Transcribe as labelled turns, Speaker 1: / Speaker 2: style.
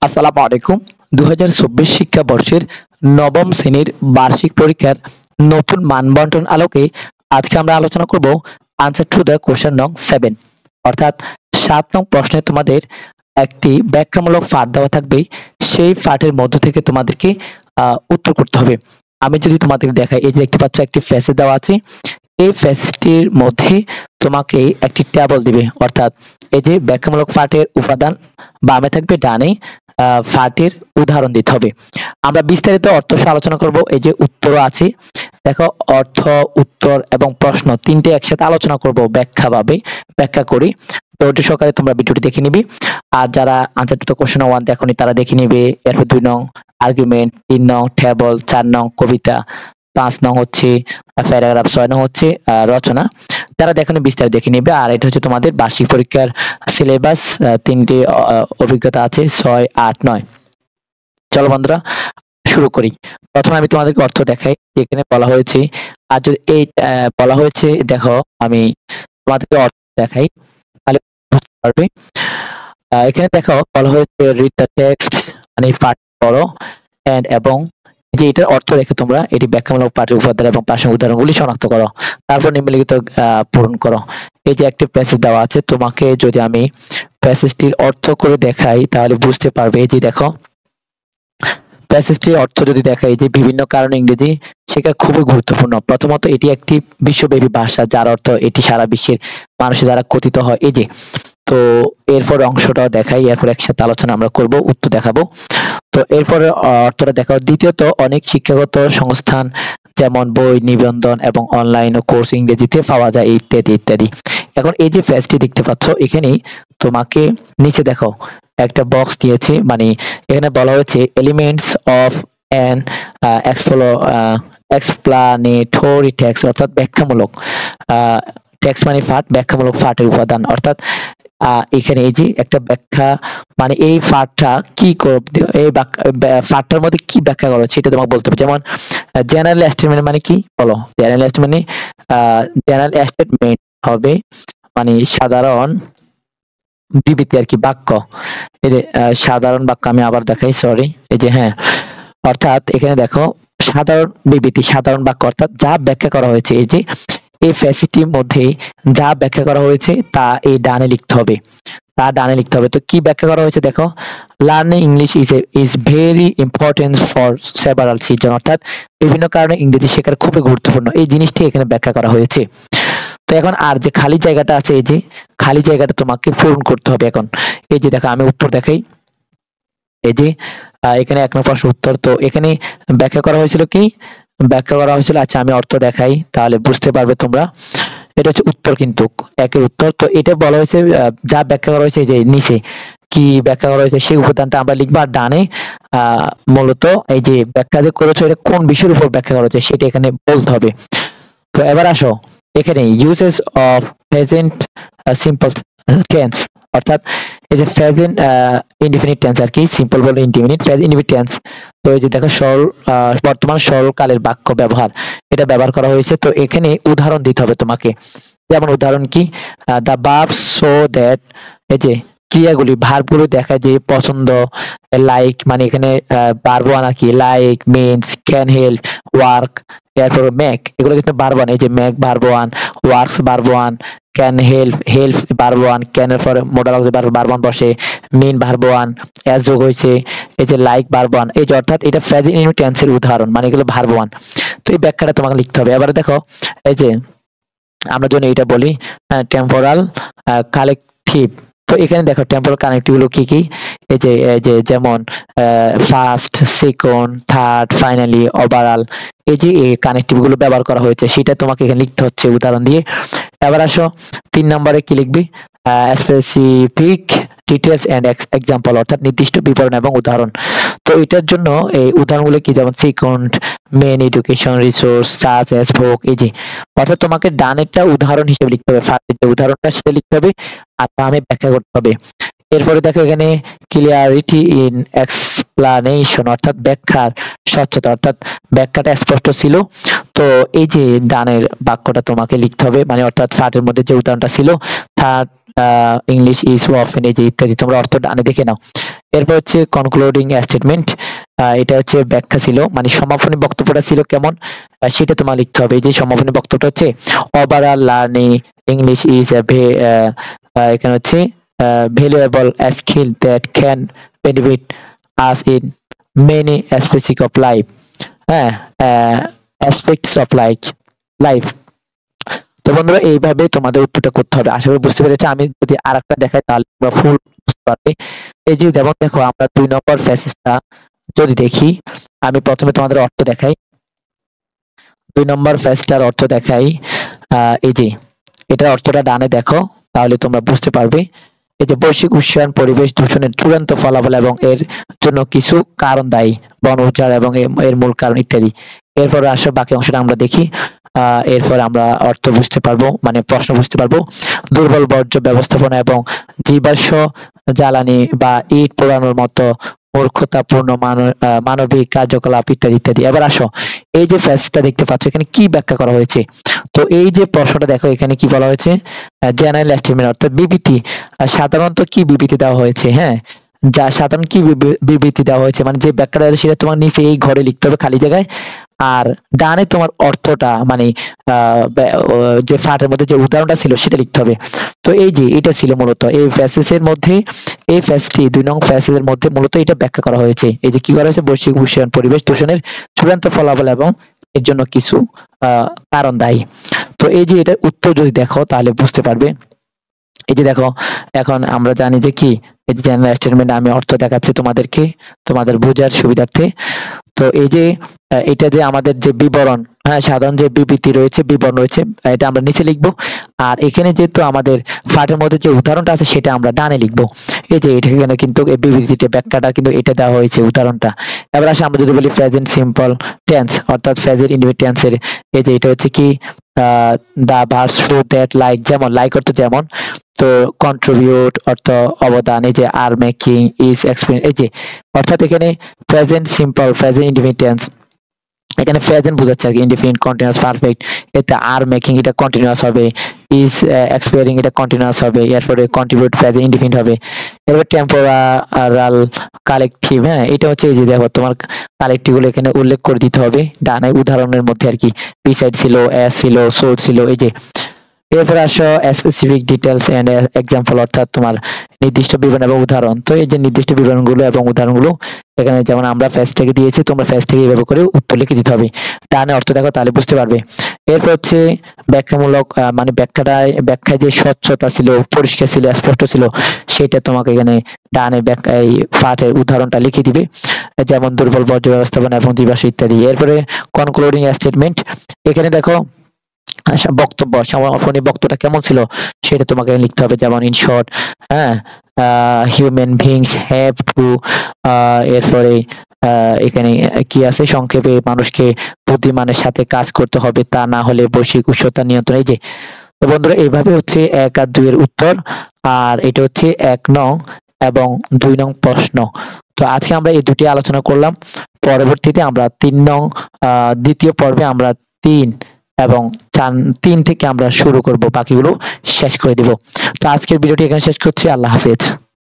Speaker 1: আসসালামু আলাইকুম। ২০২৪ শিক্ষাবর্ষের নবম শ্রেণীর বার্ষিক পরীক্ষার নতুন মানবন্টন আলোকে আজকে আমরা আলোচনা করব আনসার টু দ্য কোশ্চেন নং 7 অর্থাৎ ৭ নং প্রশ্নে তোমাদের একটি ব্যাখ্যামূলক পাঠ দেওয়া থাকবে। সেই পাঠের মধ্য থেকে তোমাদেরকে উত্তর করতে হবে। আমি যদি তোমাদের দেখাই, এই যে দেখতে পাচ্ছ একটি প্যাসেজ দেওয়া আছে। এই প্যাসেজটির মধ্যে তোমাকে একটি টেবল দিবে, অর্থাৎ এই যে ব্যাখ্যামূলক পাঠের উপাদান বামে থাকবে, ডানে পাঠের উদাহরণ দিতে হবে। আমরা বিস্তারিত অর্থ সহ আলোচনা করব। এই যে উত্তরও আছে, দেখো অর্থ, উত্তর এবং প্রশ্ন তিনটে একসাথে আলোচনা করব ব্যাখ্যা করি। ধৈর্য সহকারে তোমরা ভিডিওটি দেখে নিবি। আর যারা আনসার টু দ্য কোশ্চেন 1 দেখোনি তারা দেখে নিবে। এরপর 2 নং আর্গুমেন্ট, 3 নং টেবল, 4 নং কবিতা, 5 নং হচ্ছে প্যারাগ্রাফ, 6 নং হচ্ছে রচনা। যারা দেখোনি বিস্তারিত দেখে নিবে। আর এটা হচ্ছে তোমাদের বার্ষিক পরীক্ষার সিলেবাস। তিনটে অভিজ্ঞতা আছে, 6, 8, 9। চলো বন্ধুরা শুরু করি। প্রথমে আমি তোমাদেরকে অর্থ দেখাই। এখানে বলা হয়েছে, আর যদি এই বলা হয়েছে, দেখো আমি তোমাদেরকে অর্থ দেখাই তাহলে বুঝতে পারবে। এখানে দেখো বলা হয়েছে রিড দ্য টেক্সট, মানে পাঠ পড়ো, এন্ড এবং যে এটার অর্থ দেখে তোমরা এটি ব্যাখ্যামূলক পাঠের উপাদান এবং প্রাসঙ্গিক উদাহরণগুলি শনাক্ত করো। তারপর নিম্নলিখিত পূরণ করো। এই যে একটি প্যাসেজ দেওয়া আছে, তোমাকে যদি আমি প্যাসেজটির অর্থ করে দেখাই তাহলে বুঝতে পারবে। এই যে দেখো প্যাসেজটির অর্থ যদি দেখাই, যে বিভিন্ন কারণে ইংরেজি শেখা খুবই গুরুত্বপূর্ণ। প্রথমত এটি একটি বিশ্বব্যাপী ভাষা, যার অর্থ এটি সারা বিশ্বের মানুষের দ্বারা কথিত হয়। এই যে তো এরপর অংশটাও দেখাই, এরপর একসাথে আলোচনা আমরা করব, উত্তর দেখাবো। তো এরপরে অর্থটা দেখাও। দ্বিতীয়ত অনেক শিক্ষাগত সংস্থান যেমন বই, নিবন্ধন এবং অনলাইন ও কোর্স ইংরেজিতে পাওয়া যায়, ইত্যাদি ইত্যাদি। এখন এই যে পেজটি দেখতে পাচ্ছ, এখানে তোমাকে নিচে দেখো একটা বক্স দিয়েছে, মানে এখানে বলা হয়েছে elements of an explanatory text, অর্থাৎ ব্যাখ্যামূলক টেক্সট মানে পাঠ, ব্যাখ্যামূলক পাঠের উপাদান। অর্থাৎ এখানে এই যে একটা ব্যাখ্যা, মানে এই পাঠটা কি এই পাঠটার মধ্যে কি ব্যাখ্যা করা হচ্ছে সেটা তোমাকে বলতে হবে। যেমন জেনারেল স্টেটমেন্ট মানে কি বলো। জেনারেল স্টেটমেন্ট জেনারেল স্টেটমেন্ট হবে মানে সাধারণ বিবৃতি আর কি, বাক্য। এই যে সাধারণ বাক্য, আমি আবার দেখাই, সরি। এই যে হ্যাঁ, অর্থাৎ এখানে দেখো সাধারণ বিবৃতি, সাধারণ বাক্য, অর্থাৎ যা ব্যাখ্যা করা হয়েছে। এই যে এই ফ্যাসিটির মধ্যে যা ব্যাখ্যা করা হয়েছে তা এই ডানে লিখতে হবে, তা ডানে লিখতে হবে। তো কি ব্যাখ্যা করা হয়েছে দেখো, learning English is very important for several season, অর্থাৎ বিভিন্ন কারণে ইংরেজি শেখার খুবই গুরুত্বপূর্ণ, এই জিনিসটি এখানে ব্যাখ্যা করা হয়েছে। তো এখন আর যে খালি জায়গাটা আছে, এই যে খালি জায়গাটা তোমাকে পূরণ করতে হবে। এখন এই যে দেখো আমি উত্তর দেখাই। এই যে এখানে 1 নম্বর প্রশ্ন উত্তর। তো এখানে ব্যাখ্যা করা হয়েছিল কি, ব্যাখ্যা করা হয়েছিল, আচ্ছা আমি অর্থ দেখাই তাহলে বুঝতে পারবে তোমরা। এটা হচ্ছে উত্তর, কিন্তু একের উত্তর। তো এটা বলা হয়েছে যা ব্যাখ্যা করা হয়েছে, যে নিচে কি ব্যাখ্যা করা হয়েছে সেই উপাদানটা আমরা লিখবো। আর ডানে মূলত এই যে ব্যাখ্যা যে করেছো এটা কোন বিষয়ের উপর ব্যাখ্যা করা হয়েছে সেটা এখানে বলতে হবে। তো এবার আসো এখানে uses of present simple tense, অর্থাৎ এই যে প্রেজেন্ট ইনডিফিনিট টেন্স আর কি, সিম্পল বলে ইনডিফিনিট, প্রেজেন্ট ইনডিফিনিট টেন্স। তো এই যে দেখো সরল বর্তমান সরলকালের বাক্য ব্যবহার, এটা ব্যবহার করা হয়েছে। তো এখানে উদাহরণ দিতে হবে তোমাকে। যেমন উদাহরণ কি, দ্য ভার্বস শো দ্যাট, এই যে ক্রিয়াগুলি, ভার্বগুলো দেখায় যে পছন্দ, লাইক মানে এখানে ভার্ব ওয়ান আর কি, like, means, can help, work, এরপর মেক, এগুলো কিন্তু ভার্ব ওয়ান। এই যে make verb one, works verb one, can help verb one, can এর পরে মোডাল অক্সিলারি ভার্ব ওয়ান বসে, মিন ভার্ব ওয়ান, এস যোগ হয়েছে, এই যে লাইক ভার্ব ওয়ান। এই যে অর্থাৎ এটা প্রেজেন্ট ইনডিফিনিট টেন্সের উদাহরণ, মানে এগুলো ভার্ব ওয়ান। তো এই ব্যাখ্যাটা তোমাকে লিখতে হবে। এবারে দেখো এই যে আমরা যখন এটা বলি টেম্পোরাল কালেকটিভ, তো এখানে দেখো টেম্পোরাল কানেক্টিভ গুলো কি কি, এই যে যেমন first, second, third, finally, overall, এই যে এই কানেক্টিভ গুলো ব্যবহার করা হয়েছে সেটা তোমাকে এখানে লিখতে হচ্ছে উদাহরণ দিয়ে। এবার আসো 3 নম্বরে কি লিখবি, স্পেসিফিক ডিটেলস এন্ড এক্সাম্পল, অর্থাৎ নির্দিষ্ট বিবরণ এবং উদাহরণ। তো এটার জন্য এই উদাহরণগুলো কি, যেমন second, main education resource, such as Vogue, এই যে অর্থাৎ তোমাকে ডানেরটা উদাহরণ হিসেবে লিখতে হবে, ফার্স্টের যে উদাহরণটা সেটা লিখতে হবে, আর বামে ব্যাখ্যা করতে হবে। এরপরে দেখো এখানে ক্লিয়ারিটি ইন এক্সপ্লানেশন, অর্থাৎ ব্যাখ্যার স্বচ্ছতা, অর্থাৎ ব্যাখ্যাটা স্পষ্ট ছিল। তো এই যে ডানের বাক্যটা তোমাকে লিখতে হবে, মানে অর্থাৎ পাঠের মধ্যে যে উদাহরণটা ছিল, থার্ড ইংলিশ ইজ অফেন, এই যে ইত্যাদি, তোমরা অর্থ ডানে দেখে নাও। এরপর হচ্ছে কনক্লুডিং স্টেটমেন্ট, এটা হচ্ছে ব্যাখ্যা ছিল, মানে সমাপনী বক্তব্যটা ছিল কেমন সেটা তোমার লিখতে হবে। এই যে সমাপনী বক্তব্যটা হচ্ছে ওভারঅল লার্নিং ইংলিশ ইজ এখানে হচ্ছে valuable skill that can benefit us in many aspects of life, হ্যাঁ, অ্যাসপেক্টস অফ লাইফ। তো বন্ধুরা এইভাবে তোমাদের উত্তরটা করতে হবে। আশা করি বুঝতে পেরেছো। আমি যদি আরেকটা দেখাই তাহলে তোমরা ফুল বুঝতে পারবে। এই যে যেমন দেখো আমরা 2 নম্বর প্যাসেজটা যদি দেখি, আমি প্রথমে তোমাদের অর্থ দেখাই। 2 নম্বর প্যাসেজটার অর্থ দেখাই। এই যে এটার অর্থটা ডানে দেখো, তাহলে তোমরা বুঝতে পারবে। এই যে বৈশ্বিক উষ্ণায়ন পরিবেশ দূষণের চূড়ান্ত ফলাফল এবং এর জন্য কিছু কারণ দায়ী, বন উজাড় এবং এর মূল কারণ ইত্যাদি। এরপর আসো বাকি অংশটা আমরা দেখি। এরপর আমরা অর্থ বুঝতে পারবো, মানে প্রশ্ন বুঝতে পারবো। দুর্বল বর্জ্য ব্যবস্থাপনা এবং জীবাশ্ম জ্বালানি বা ইট পোড়ানোর মতো মূর্খতাপূর্ণ মানবিক কার্যকলাপ ইত্যাদি ইত্যাদি। এবার আসো এই যে ফ্যাসটা দেখতে পাচ্ছ, এখানে কি ব্যাখ্যা করা হয়েছে। তো এই যে প্রশ্নটা দেখো, এখানে কি বলা হয়েছে, জেনারেল এস্টিমেট অর্থাৎ বিবৃতি। সাধারণত কি বিবৃতি দেওয়া হয়েছে, হ্যাঁ, যা সাধারণ কি বিবৃতি দেওয়া হয়েছে, মানে যে ব্যাখ্যাটা আছে সেটা তোমার নিচে এই ঘরে লিখতে হবে খালি জায়গায়। আর ডানে তোমার অর্থটা, মানে যে ফাটের মধ্যে যে উদাহরণটা ছিল সেটা লিখতে হবে। তো এই যে এটা ছিল মূলত এই প্যাসেজের মধ্যে, এই প্যাসেজটি 2 নং প্যাসেজের মধ্যে মূলত এটা ব্যাখ্যা করা হয়েছে। এই যে কি করা হয়েছে, বৈশ্বিক উষ্ণায়ন পরিবেশ দূষণের চূড়ান্ত ফলাফল এবং এর জন্য কিছু কারণ দায়ী। তো এই যে এটার উত্তর যদি দেখো তাহলে বুঝতে পারবে। এই যে দেখো এখন আমরা জানি যে কি, এই যে জেনারেল স্টেটমেন্ট, আমি অর্থ দেখাচ্ছি তোমাদেরকে তোমাদের বোঝার সুবিধার্থে। তো এই যে এটা যে আমাদের যে বিবরণ, হ্যাঁ, সাধারণ যে বিবৃতি রয়েছে, বিবরণ রয়েছে, এটা আমরা নিচে লিখবো। আর এখানে যেহেতু আমাদের পাঠের মধ্যে যে উদাহরণটা আছে সেটা আমরা ডানে লিখবো। এই যে এখানে কিন্তু এই বিবৃতিটা ব্যাখ্যাটা কিন্তু এটা দেওয়া হয়েছে উদাহরণটা। এবার আসে আমরা যদি বলি প্রেজেন্ট সিম্পল টেন্স অর্থাৎ প্রেজেন্ট ইনডিফিনিট টেন্সের, এই যে এটা হচ্ছে কি দা ভার্স শো দ্যাট লাইক, যেমন লাইক অর্থ যেমন, তো কন্ট্রিবিউট অর্থ অবদান, এই যে আর মেকিং ইজ এক্সপেরিয়েন্স, এই যে অর্থাৎ এখানে present simple present indefinite tense, এখানে প্রেজেন্ট বোঝাচ্ছে আর কি, ইনডিফিনিট কন্টিনিউয়াস পারফেক্ট, এটা আর মেকিং এটা কন্টিনিউয়াস হবে, ইজ এক্সপেরিং এটা কন্টিনিউয়াস হবে, এরপরে কন্ট্রিবিউট প্রেজেন্ট ইনডিফিনিট হবে, এরপর টেম্পোরাল কালেকটিভ, হ্যাঁ, এটা হচ্ছে এই যে দেখো তোমার কালেকটিভ গুলো এখানে উল্লেখ করে দিতে হবে ডানে উদাহরণের মধ্যে আর কি। বিসাইড ছিল, এস ছিল, সোর্স ছিল, এই যে। এরপর আসো স্পেসিফিক ডিটেলস এন্ড এক্সাম্পল অর্থাৎ তোমার নির্দিষ্ট বিবরণ এবং উদাহরণ। তো এই যে নির্দিষ্ট বিবরণগুলো এবং উদাহরণগুলো এখানে যেমন আমরা ফেস থেকে দিয়েছি, তোমরা ফেস থেকে এইভাবে করে উত্তর লিখে দিতে হবে। ডানে অর্থ দেখো তাহলে বুঝতে পারবে। এরপর হচ্ছে ব্যাখ্যামূলক, মানে ব্যাখ্যায় যে স্বচ্ছতা ছিল, পরিষ্কার ছিল, স্পষ্ট ছিল, সেটা তোমাকে এখানে ডানে ব্যাখ্যা এই পাঠের উদাহরণটা লিখে দিবে, যেমন দুর্বল বর্জ্য ব্যবস্থাপনা এবং জীবাশ্ম ইত্যাদি। এরপরে কনক্লুডিং স্টেটমেন্ট, এখানে দেখো বক্তব্য, সমাপনী বক্তব্যটা কেমন ছিল সেটা তোমাকে লিখতে হবে, যেমন ইন শর্ট, হ্যাঁ, হিউম্যান বিংস হ্যাভ টু, এরপরে এখানে কি আছে, সংক্ষেপে মানুষকে বুদ্ধিমানের সাথে কাজ করতে হবে, তা না হলে বৈশ্বিক উষ্ণতা নিয়ন্ত্রণ। এই যে, তো বন্ধুরা এইভাবে হচ্ছে 1 আর 2 এর উত্তর, আর এটা হচ্ছে 1 নং এবং 2 নং প্রশ্ন। তো আজকে আমরা এই দুটি আলোচনা করলাম। পরবর্তীতে আমরা 3 নং দ্বিতীয় পর্বে আমরা 3 এবং 3 থেকে আমরা শুরু করব, বাকিগুলো শেষ করে দিব। তো আজকের ভিডিওটি এখানে শেষ করছি। আল্লাহ হাফেজ।